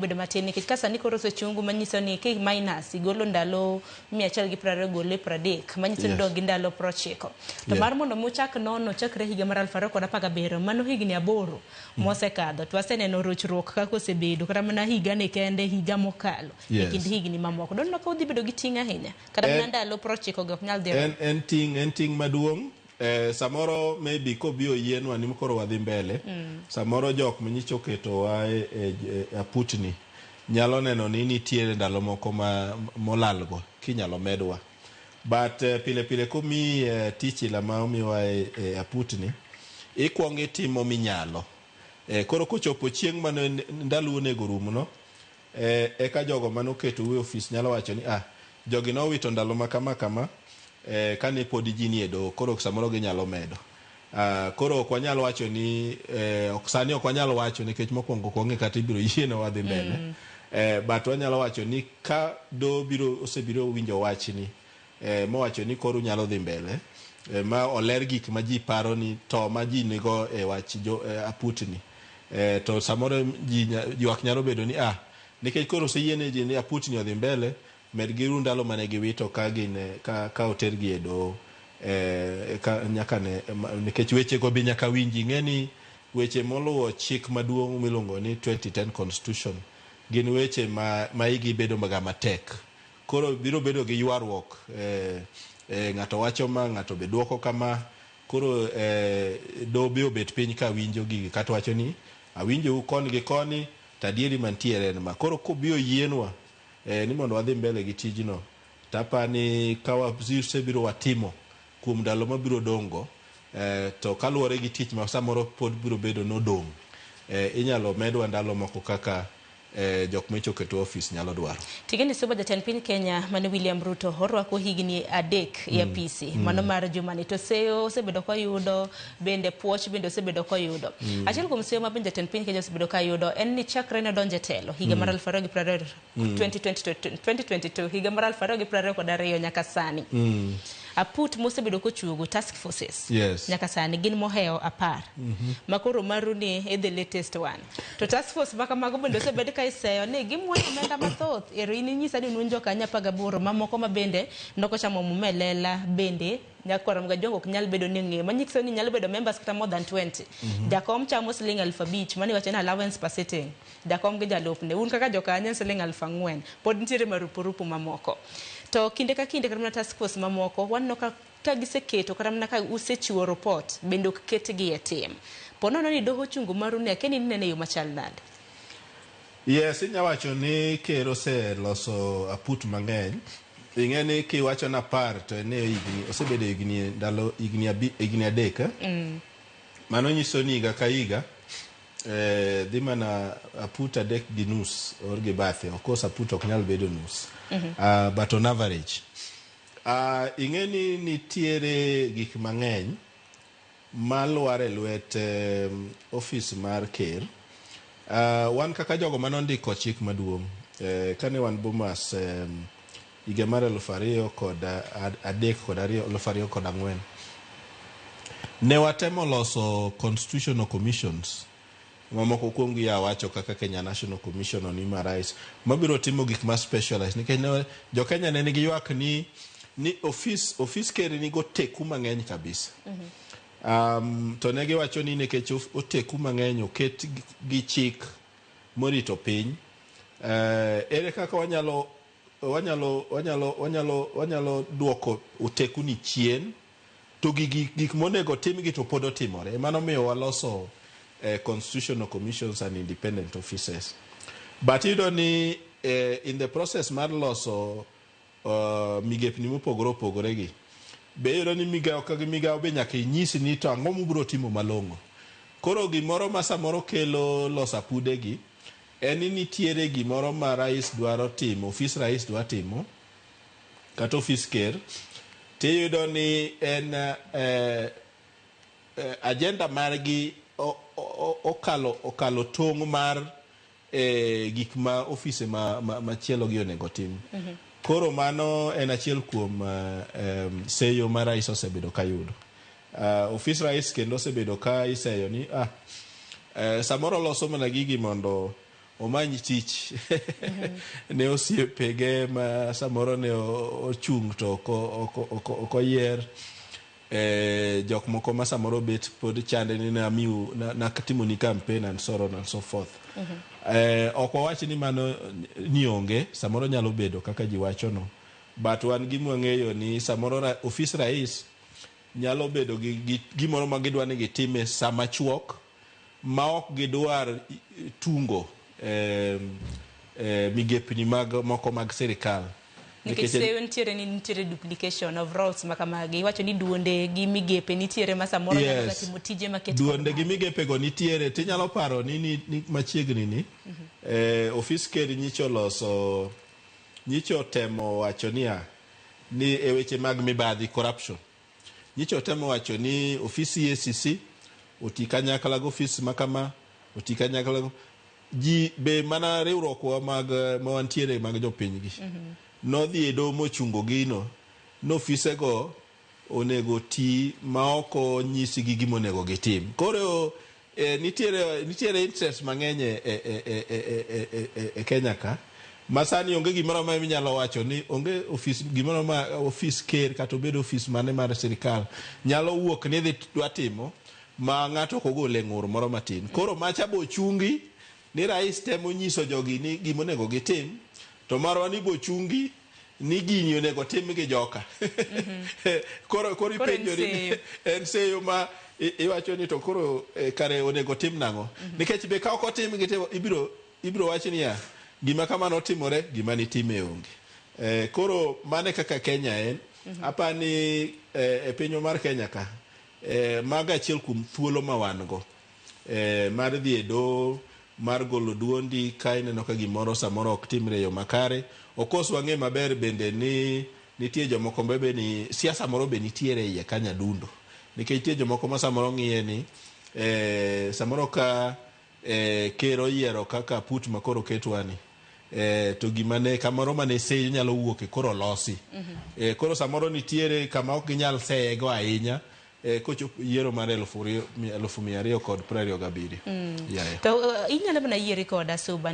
bedo matin nikech ka sani koro osechungu manyiso ni K minus igolo ndalo 120 gole 30 manyiso ni dog ndalo 90 to mar mondo muchak nono chakre higa mar 2017 mano higni 8 mosekadho to waseneno rochruok kaka osebedo kata mana higa ne kende higa mokalo e kind higni mamoko donno ka udhi bedo gi ting' ahinya kata mana ndalo 90 go nyal dhi en ting' maduong' samoro maybe ko bio yienwa ni mkoro wadhi mbele samoro jok manyicho keto wa aputni nyalo neno ni nitiere ndalo moko molalgo kinyalo medwa but pile komi tich la ma omiwa aputni ikwonge timo minyalo koro kochopo chieng' mano ndalo onego rumno eka jogo manoketo we office nyalo wacho ni jogi no wito ndalo makama kane pod ji nie do koro samoro ginyalo medo koro ok wanyalo wacho ni sani ok wanyalo wacho nikech mokwongo konge kata ibiro yieno wadhi mbele but wanyalo wacho ni ka do osebiro winjo wachni mowacho ni koro nyalo dhi mbele ma oler gik ma ji paro ni to ma ji nigo wach aputni to samoro ji wak nyalo bedo ni nikech koro oseyiene ji ni aputni odhi mbele med giru ndalo mane giwito ka otergi e do nyaka ne nikech weche go bi nyaka winji ng'eni weche moluwo chik maduong' miluongo ni 2010 constitution gin weche ma igi bedo matek koro biro bedo gi ywaruok ng'ato wacho ng'ato be duoko kama koro do biro bet piny ka winjo gigi kata wacho ni awinjo koni gi koni tadieri mantiere en ma koro kobiro yienwa ni mondo wadhi mbele gi tijno tapani kawa biro watimo kuom ndalo mabiro dongo to kaluwore gi tich ma samoro pod biro bedo nodong' inyalo medwa ndalo moko kaka jok michoketo office nyalo dwaro. Tigeni suba jatend piny Kenya mane William Ruto orwako higni 3 ya PC mano mar jumani to seyo osebedo koyudo bende puoch bende osebedo koyudo achiel kuom seyo ma bende jatend piny Kenya osebedo kayudo en ni chakre ne donje telo higa mar 2022 higa mar 2022 nyaka sani aput mosebedo kochugo task forces nyaka sani gin moheo 10 makoro maruni e the latest one to task force baka mago bende osebedo ka iseyo ne gimwoni menda mathoth erini nyisa ni nunjo kanya 18 mamoko mabende ndoko chamo mumelela bende nyakwara mga jongo nyal bedo ni ng'e manyiso ni nyalo bedo members kata more than 20 jakom chamo siling 1000 mani wacho ni allowance per sitting jakom gi jalupne un kaka jokanya siling 4000 pod ntiere marupurupu mamoko to kinde ka kinde kata task force mamoko wanno ka giseketo kata mana ka usechiwo report bende ok ketgi e tim ponono ni doho chungu maruni akeni nene yo machal nade. Yes, inyawacho ni kero se loso aput mang'eny ing'eni kiwacho na par to ne higni osebedo higni ndalo higni 3 mano nyiso ni higa ka higa dhi mana aput 3 gi nus or gi bathe of course aput ok nyal bedo nus but on average ing'eni nitiere gik mang'eny malware lwet office mar ker wan kaka jogo manondiko chik maduong' kane wan Bomas higa mar 2004 ne watemo loso constitutional commissions mamoko kuom gi wacho kaka Kenya National Commission on Human Rights mabiro timo gik ma specialized nikech jo Kenya ne nigi ywak ni office ker ni go teku mang'eny kabisa to ne giwacho ni nikech oteku mang'eny oket gi chik morito piny ere kaka wanyalo duoko oteku ni chien to gik monego timgi to pod otimore mano miyo waloso constitutional commissions and independent offices but ni in the process mar loso migepni mopogore opogore gi bero ni migao ka migao be nyaka inyisi ni to ang'o mubiro timo malong'o koro gimoro ma samoro kelo losa pude gi en ni nitiere gimoro ma rais dwaro timo office rais dwaro timo kata office ker tiyudo ni en agenda margi okalo tong' mar gik ma office machielo gi onego tim koro mano en achiel kuom seyo ma rais osebedo kayudo office rais kendo osebedo ka iseyo ni samoro loso mana gigi mondo omany tich ne osiepege ma samoro ne ochung' to okoyier jok moko ma samoro bet pod chande ni na timo ni campaign and so on and so forth. Ok wawach ni mano ni onge, samoro nyalo bedo kaka ji wacho no, but wan gima ng'eyo ni samoro ofis rais nyalo bedo gi gimoro ma gidwa ni gitime sama chuok ma ok gidwar tungo migepni moko mag sirikal. Nikech seyo nitiere duplication of roles makamagi. Iwacho ni duonde gi migepe nitiere ma samoro nyalo timo tije maket. Duonde gi migepe go nitiere. Tinyalo paro ni machiegni ni ofis ker nyicho temo wacho ni e weche mag mibadhi corruption. Nyicho temo wacho ni ofis EACC oti kanyakla go ofis makama, oti kanyakla go ji be mana riwruok ma wantiere mag jopiny gi. Nodhi e doho mochungo gino n'ofise go onego ti ma oko nyisi gi gimo onego gitim. Koro nitiere interest mang'eny e Kenya ka. Masani onge gimoro ma inyalo wacho ni onge ofis gimoro ma ofis ker kata obedo ofis mane mar sirikal nyalo wuok ni dhi timo ma ng'ato kogole ng'ur moro matin. Koro macha bo chungi ni rais temo nyiso jogi ni gimo onego gitim, to marwa ni bo chungi ni gini onego tim gi joka. Koro ipenjo ni en seyo ma iwacho ni to koro kare onego tim nang'o. Nikech be ka ok otim gitimo ibiro wach ni gima kamano timore, gima ni time onge. Koro mane kaka Kenya en. Apani e pinyo mar Kenya ka maga achiel kuom thuolo ma wan go mar dhi e doho, mar golo duondi ka ineno ka gimoro samoro ok timre yo makare. Okos wang'e maber bende ni nitie jomoko bebe ni siasa moro be nitiere iye kanya dundo. Nikech nitie jomoko ma samoro ng'iye ni samoro ka ker oyiero kaka put makoro ketwani to gimane kamoro mane seyo nyalo wuok koro losi. Koro samoro nitiere kama ok ginyal seye go ahinya kochopo yiero mar 2027. To inyalo mana yieri koda Suba